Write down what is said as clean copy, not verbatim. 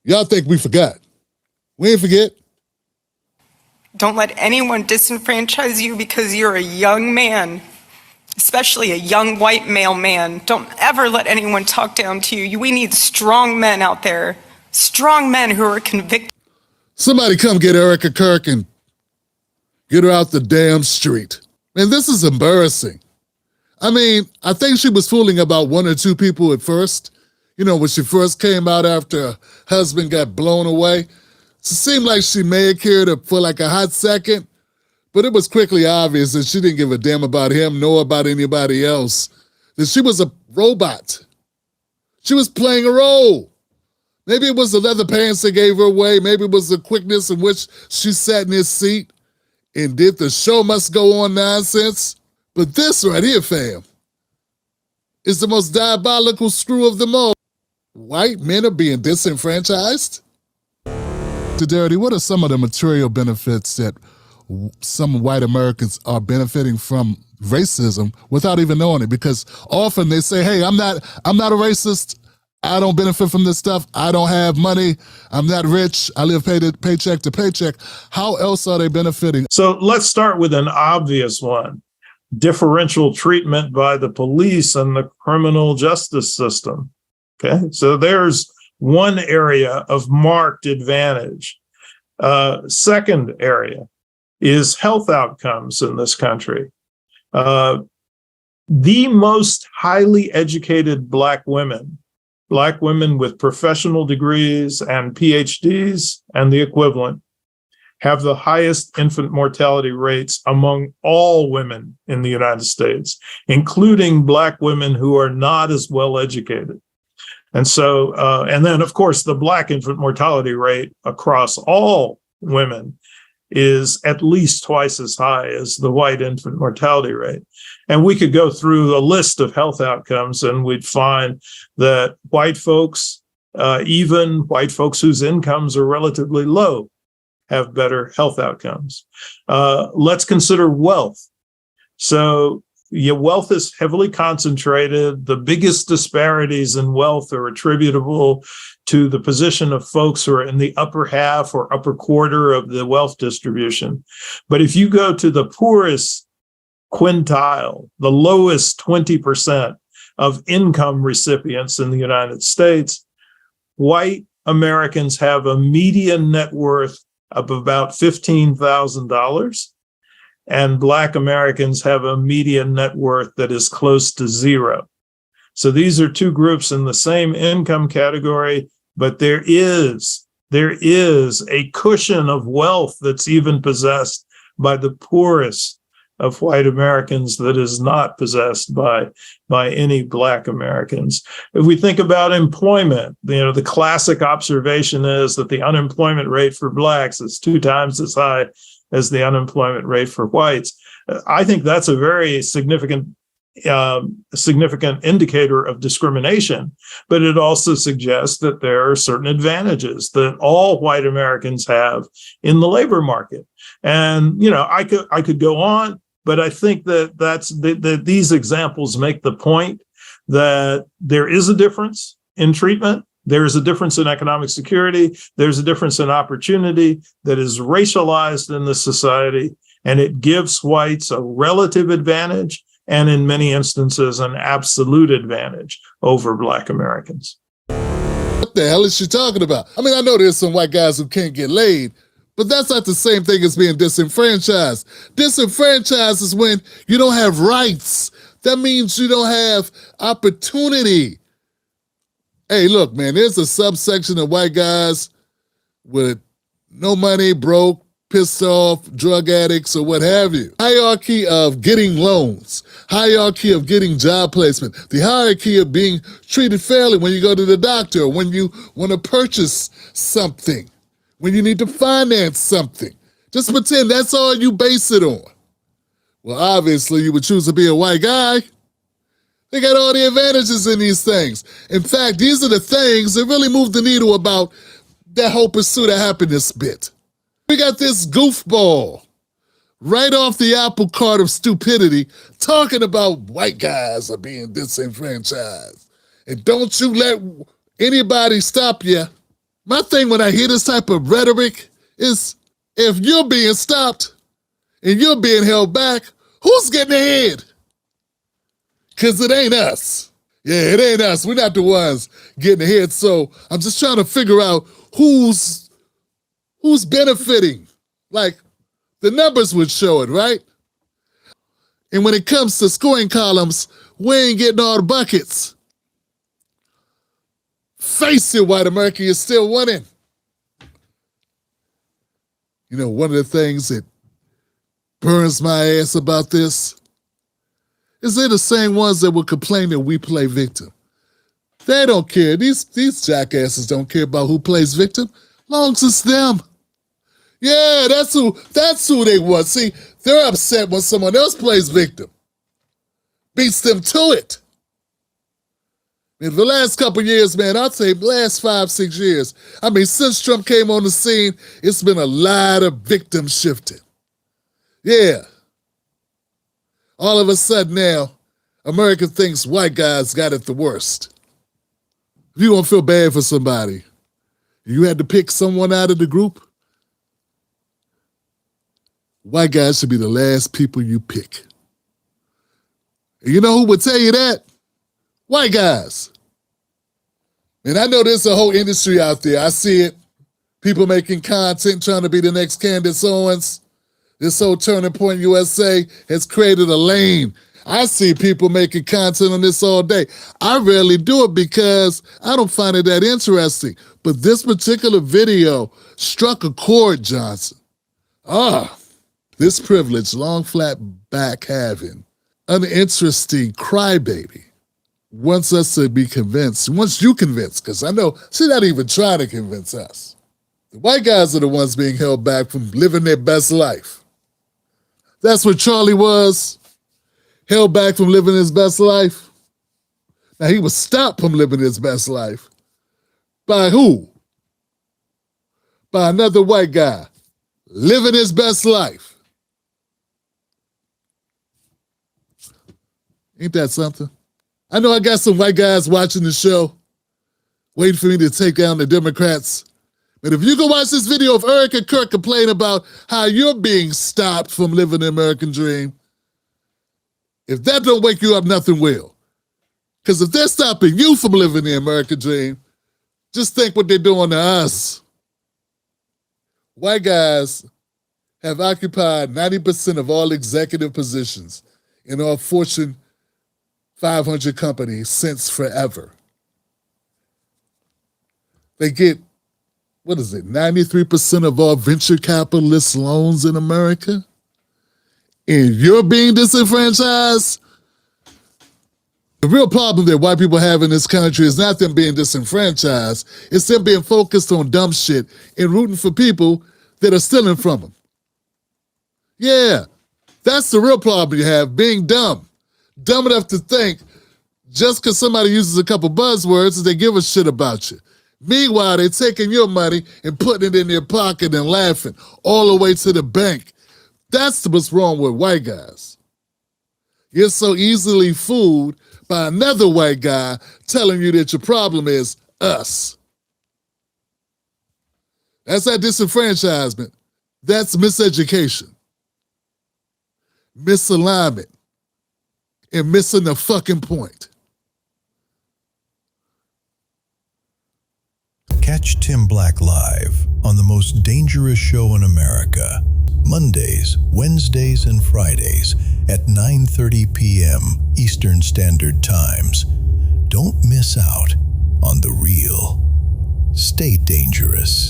Y'all think we forgot. We ain't forget. Don't let anyone disenfranchise you because you're a young man, especially a young white male man. Don't ever let anyone talk down to you. We need strong men out there, strong men who are convicted. Somebody come get Erika Kirk and get her out the damn street. Man, this is embarrassing. I mean, I think she was fooling about one or two people at first. You know, when she first came out after her husband got blown away. It seemed like she may have cared for like a hot second, but it was quickly obvious that she didn't give a damn about him nor about anybody else. That she was a robot. She was playing a role. Maybe it was the leather pants that gave her away. Maybe it was the quickness in which she sat in his seat and did the show must go on nonsense. But this right here, fam, is the most diabolical screw of them all. White men are being disenfranchised? To Darity, what are some of the material benefits that some white Americans are benefiting from racism without even knowing it? Because often they say, hey, I'm not a racist. I don't benefit from this stuff. I don't have money. I'm not rich. I live paycheck to paycheck. How else are they benefiting? So let's start with an obvious one. Differential treatment by the police and the criminal justice system. Okay, so there's one area of marked advantage. Second area is health outcomes in this country. The most highly educated Black women with professional degrees and PhDs and the equivalent, have the highest infant mortality rates among all women in the United States, including Black women who are not as well educated. And so, and then of course, the Black infant mortality rate across all women is at least twice as high as the white infant mortality rate. And we could go through a list of health outcomes and we'd find that white folks, even white folks whose incomes are relatively low, have better health outcomes. Let's consider wealth. So wealth is heavily concentrated. The biggest disparities in wealth are attributable to the position of folks who are in the upper half or upper quarter of the wealth distribution. But if you go to the poorest quintile, the lowest 20% of income recipients in the United States, white Americans have a median net worth of about $15,000, and Black Americans have a median net worth that is close to zero. So these are two groups in the same income category, but there is a cushion of wealth that's even possessed by the poorest of white Americans that is not possessed by any Black Americans. If we think about employment, the classic observation is that the unemployment rate for Blacks is 2 times as high as the unemployment rate for whites. I think that's a very significant indicator of discrimination, but it also suggests that there are certain advantages that all white Americans have in the labor market. And I could go on, but I think that these examples make the point that there is a difference in treatment. There is a difference in economic security. There's a difference in opportunity that is racialized in this society, and it gives whites a relative advantage and in many instances an absolute advantage over Black Americans. What the hell is she talking about? I mean, I know there's some white guys who can't get laid, but that's not the same thing as being disenfranchised. Disenfranchised is when you don't have rights. That means you don't have opportunity. Hey, look, man, there's a subsection of white guys with no money, broke, pissed off, drug addicts, or what have you. Hierarchy of getting loans, hierarchy of getting job placement, the hierarchy of being treated fairly when you go to the doctor, or when you want to purchase something, when you need to finance something. Just pretend that's all you base it on. Well, obviously, you would choose to be a white guy. They got all the advantages in these things. In fact, these are the things that really move the needle about that whole pursuit of happiness bit. We got this goofball right off the apple cart of stupidity talking about white guys are being disenfranchised. And don't you let anybody stop you. My thing when I hear this type of rhetoric is if you're being stopped and you're being held back, who's getting ahead? Because it ain't us. Yeah, it ain't us. We're not the ones getting ahead. So I'm just trying to figure out who's benefiting. Like, the numbers would show it, right? And when it comes to scoring columns, we ain't getting all the buckets. Face it, white America is still winning. You know, one of the things that burns my ass about this is they're the same ones that will complain that we play victim. They don't care. These jackasses don't care about who plays victim, long as it's them. Yeah, that's who they want. See, they're upset when someone else plays victim. Beats them to it. In the last couple years, man, I'd say last 5-6 years, I mean, since Trump came on the scene, it's been a lot of victim shifting. Yeah. All of a sudden now, America thinks white guys got it the worst. If you don't feel bad for somebody, you had to pick someone out of the group, white guys should be the last people you pick. And you know who would tell you that? White guys. And I know there's a whole industry out there. I see it. People making content, trying to be the next Candace Owens. This whole Turning Point USA has created a lane. I see people making content on this all day. I rarely do it because I don't find it that interesting. But this particular video struck a chord, Johnson. This privilege, long flat back having, uninteresting crybaby wants us to be convinced. Wants you convinced, because I know she's not even trying to convince us. The white guys are the ones being held back from living their best life. That's what Charlie was, held back from living his best life. Now, he was stopped from living his best life. By who? By another white guy living his best life. Ain't that something? I know I got some white guys watching the show, waiting for me to take down the Democrats. But if you go watch this video of Erika Kirk complain about how you're being stopped from living the American dream, if that don't wake you up, nothing will. Because if they're stopping you from living the American dream, just think what they're doing to us. White guys have occupied 90% of all executive positions in all Fortune 500 companies since forever. They get, 93% of all venture capitalist loans in America? And you're being disenfranchised? The real problem that white people have in this country is not them being disenfranchised, it's them being focused on dumb shit and rooting for people that are stealing from them. Yeah, that's the real problem you have, being dumb. Dumb enough to think just because somebody uses a couple buzzwords, they give a shit about you. Meanwhile, they're taking your money and putting it in their pocket and laughing all the way to the bank. That's what's wrong with white guys. You're so easily fooled by another white guy telling you that your problem is us. That's not disenfranchisement. That's miseducation, misalignment, and missing the fucking point. Catch Tim Black live on the most dangerous show in America, Mondays, Wednesdays, and Fridays at 9:30 p.m. Eastern Standard Times. Don't miss out on the real. Stay dangerous.